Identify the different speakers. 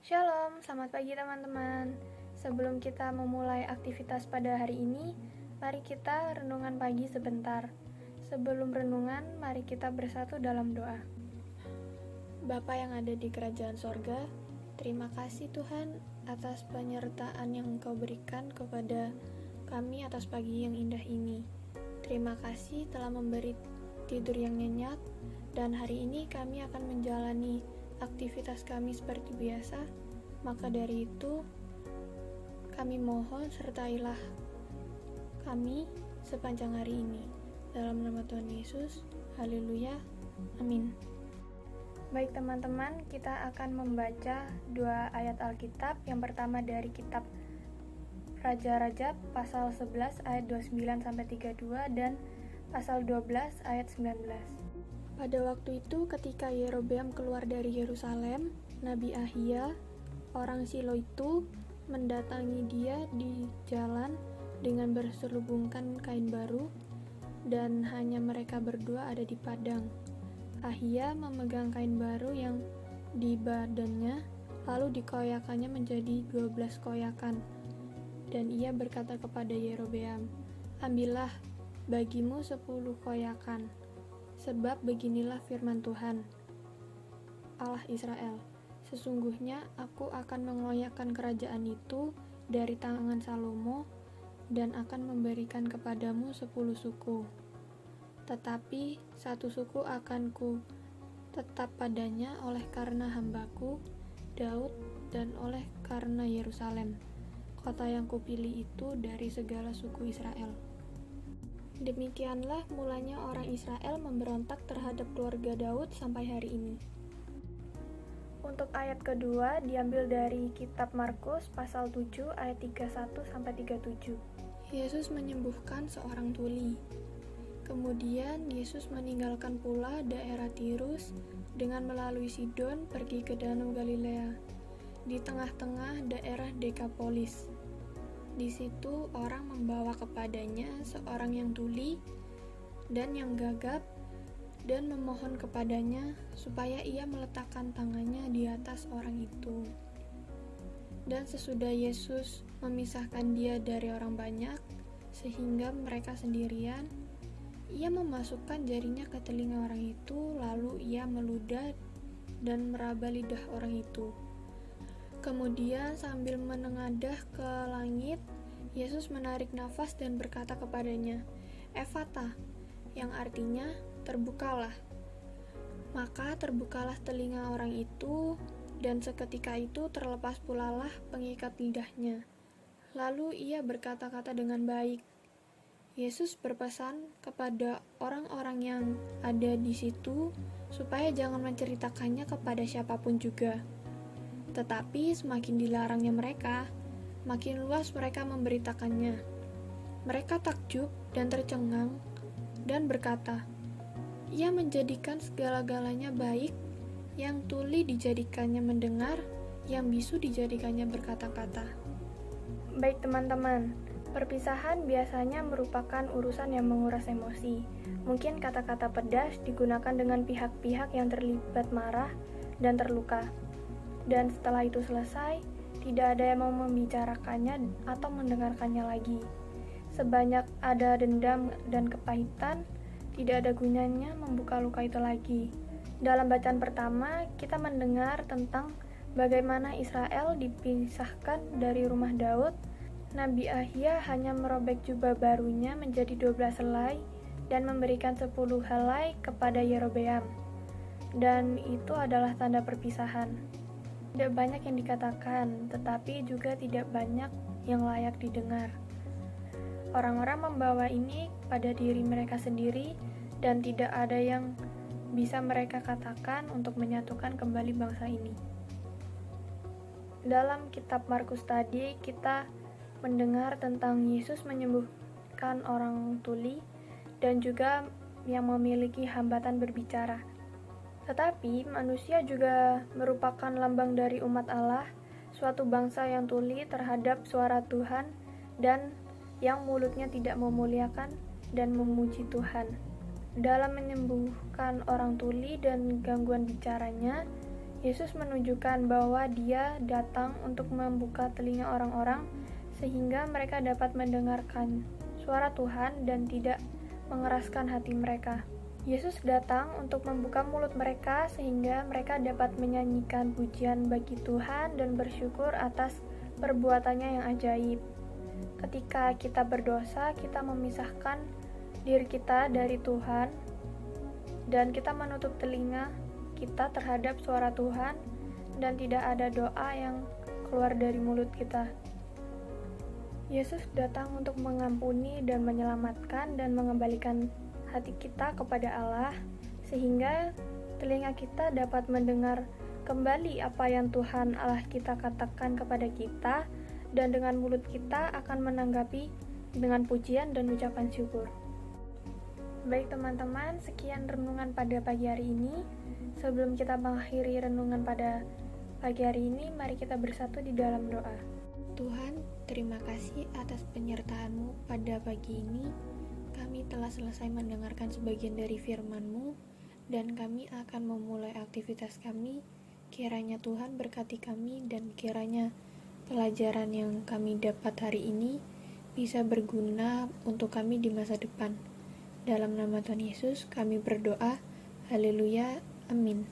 Speaker 1: Shalom, selamat pagi teman-teman. Sebelum kita memulai aktivitas pada hari ini, mari kita renungan pagi sebentar. Sebelum renungan, mari kita bersatu dalam doa. Bapa yang ada di kerajaan sorga, terima kasih Tuhan atas penyertaan yang Engkau berikan kepada kami atas pagi yang indah ini. Terima kasih telah memberi tidur yang nyenyak, dan hari ini kami akan menjalani aktivitas kami seperti biasa. Maka dari itu, kami mohon sertailah kami sepanjang hari ini. Dalam nama Tuhan Yesus, haleluya, amin. Baik teman-teman, kita akan membaca dua ayat Alkitab. Yang pertama dari kitab Raja-Raja pasal 11 ayat 29-32 dan pasal 12 ayat 19. Pada waktu itu ketika Yerobeam keluar dari Yerusalem, Nabi Ahia, orang Silo itu, mendatangi dia di jalan dengan berselubungkan kain baru, dan hanya mereka berdua ada di padang. Ahia memegang kain baru yang di badannya, lalu dikoyakannya menjadi 12 koyakan. Dan ia berkata kepada Yerobeam, "Ambillah bagimu 10 koyakan, sebab beginilah firman Tuhan, Allah Israel. Sesungguhnya aku akan mengoyakkan kerajaan itu dari tangan Salomo dan akan memberikan kepadamu 10 suku. Tetapi satu suku akan ku tetap padanya oleh karena hambaku Daud dan oleh karena Yerusalem, kota yang kupilih itu dari segala suku Israel." Demikianlah mulanya orang Israel memberontak terhadap keluarga Daud sampai hari ini. Untuk ayat kedua diambil dari kitab Markus pasal 7 ayat 31-37. Yesus menyembuhkan seorang tuli. Kemudian Yesus meninggalkan pula daerah Tirus dengan melalui Sidon pergi ke Danau Galilea, di tengah-tengah daerah Dekapolis. Di situ orang membawa kepadanya seorang yang tuli dan yang gagap dan memohon kepadanya supaya ia meletakkan tangannya di atas orang itu. Dan sesudah Yesus memisahkan dia dari orang banyak, sehingga mereka sendirian, ia memasukkan jarinya ke telinga orang itu, lalu ia meludah dan meraba lidah orang itu. Kemudian sambil menengadah ke langit, Yesus menarik nafas dan berkata kepadanya, "Efata," yang artinya terbukalah. Maka terbukalah telinga orang itu, dan seketika itu terlepas pulalah pengikat lidahnya. Lalu ia berkata-kata dengan baik. Yesus berpesan kepada orang-orang yang ada di situ supaya jangan menceritakannya kepada siapapun juga. Tetapi semakin dilarangnya mereka, makin luas mereka memberitakannya. Mereka takjub dan tercengang dan berkata, "Ia menjadikan segala-galanya baik, yang tuli dijadikannya mendengar, yang bisu dijadikannya berkata-kata." Baik teman-teman, perpisahan biasanya merupakan urusan yang menguras emosi. Mungkin kata-kata pedas digunakan dengan pihak-pihak yang terlibat marah dan terluka. Dan setelah itu selesai, tidak ada yang mau membicarakannya atau mendengarkannya lagi. Sebanyak ada dendam dan kepahitan, tidak ada gunanya membuka luka itu lagi. Dalam bacaan pertama, kita mendengar tentang bagaimana Israel dipisahkan dari rumah Daud. Nabi Ahia hanya merobek jubah barunya menjadi 12 helai dan memberikan 10 helai kepada Yerobeam. Dan itu adalah tanda perpisahan. Tidak banyak yang dikatakan, tetapi juga tidak banyak yang layak didengar. Orang-orang membawa ini pada diri mereka sendiri, dan tidak ada yang bisa mereka katakan untuk menyatukan kembali bangsa ini. Dalam kitab Markus tadi, kita mendengar tentang Yesus menyembuhkan orang tuli dan juga yang memiliki hambatan berbicara. Tetapi manusia juga merupakan lambang dari umat Allah, suatu bangsa yang tuli terhadap suara Tuhan dan yang mulutnya tidak memuliakan dan memuji Tuhan. Dalam menyembuhkan orang tuli dan gangguan bicaranya, Yesus menunjukkan bahwa Dia datang untuk membuka telinga orang-orang sehingga mereka dapat mendengarkan suara Tuhan dan tidak mengeraskan hati mereka. Yesus datang untuk membuka mulut mereka sehingga mereka dapat menyanyikan pujian bagi Tuhan dan bersyukur atas perbuatannya yang ajaib. Ketika kita berdosa, kita memisahkan diri kita dari Tuhan dan kita menutup telinga kita terhadap suara Tuhan dan tidak ada doa yang keluar dari mulut kita. Yesus datang untuk mengampuni dan menyelamatkan dan mengembalikan hati kita kepada Allah sehingga telinga kita dapat mendengar kembali apa yang Tuhan Allah kita katakan kepada kita dan dengan mulut kita akan menanggapi dengan pujian dan ucapan syukur. Baik teman-teman, sekian renungan pada pagi hari ini. Sebelum kita mengakhiri renungan pada pagi hari ini, mari kita bersatu di dalam doa.
Speaker 2: Tuhan, terima kasih atas penyertaan-Mu pada pagi ini. Kami telah selesai mendengarkan sebagian dari firman-Mu, dan kami akan memulai aktivitas kami. Kiranya Tuhan berkati kami, dan kiranya pelajaran yang kami dapat hari ini bisa berguna untuk kami di masa depan. Dalam nama Tuhan Yesus, kami berdoa. Haleluya. Amin.